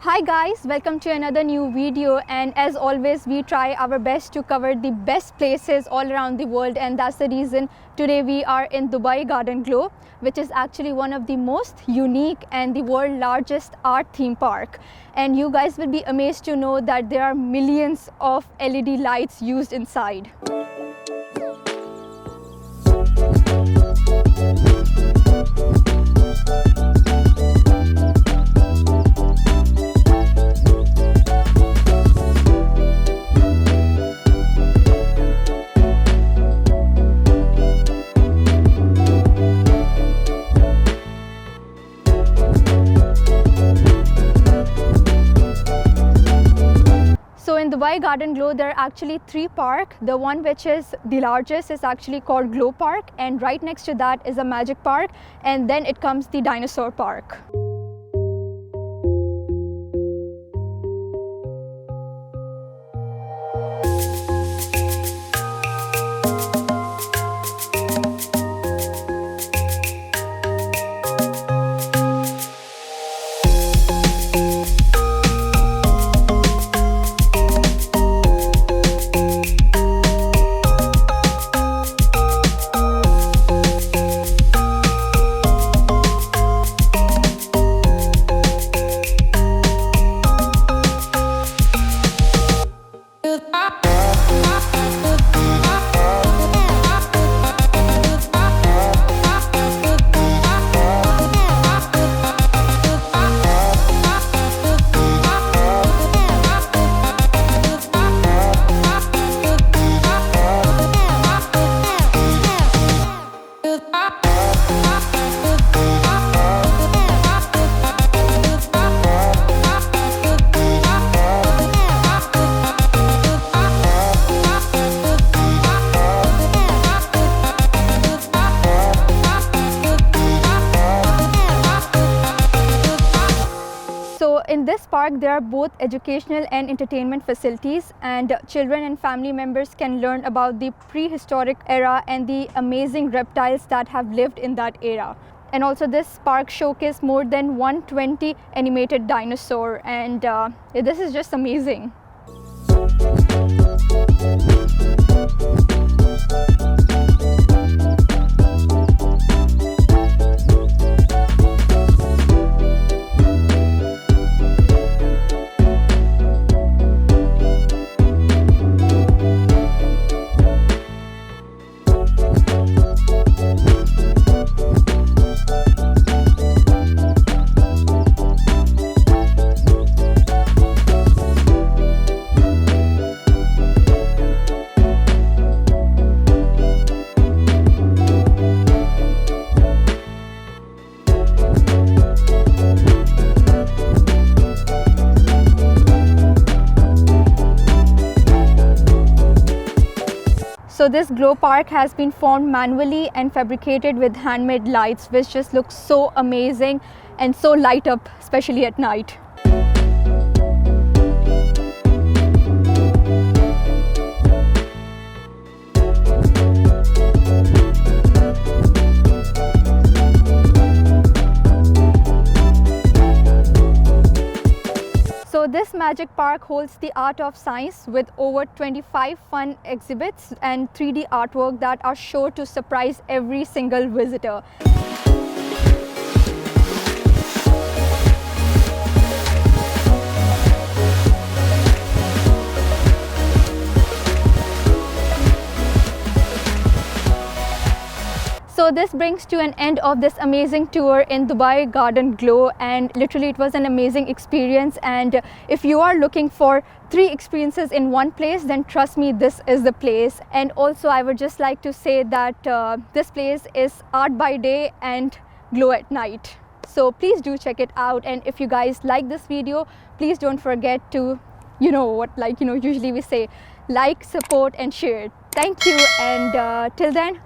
Hi guys, welcome to another new video, and as always we try our best to cover the best places all around the world, and that's the reason today we are in Dubai Garden Glow, which is actually one of the most unique and the world's largest art theme park. And you guys will be amazed to know that there are millions of LED lights used inside. So in Dubai Garden Glow, there are actually three parks. The one which is the largest is actually called Glow Park, and right next to that is a Magic Park, and then it comes the Dinosaur Park. In this park, there are both educational and entertainment facilities, and children and family members can learn about the prehistoric era and the amazing reptiles that have lived in that era. And also this park showcases more than 120 animated dinosaurs, and this is just amazing. So this glow park has been formed manually and fabricated with handmade lights, which just looks so amazing and so light up, especially at night. So this Magic Park holds the art of science with over 25 fun exhibits and 3D artwork that are sure to surprise every single visitor. So this brings to an end of this amazing tour in Dubai Garden Glow, and literally it was an amazing experience. And if you are looking for 3 experiences in one place, then trust me, this is the place. And also I would just like to say that this place is art by day and glow at night. So please do check it out, and if you guys like this video, please don't forget to, usually we say like, support and share. Thank you, and till then,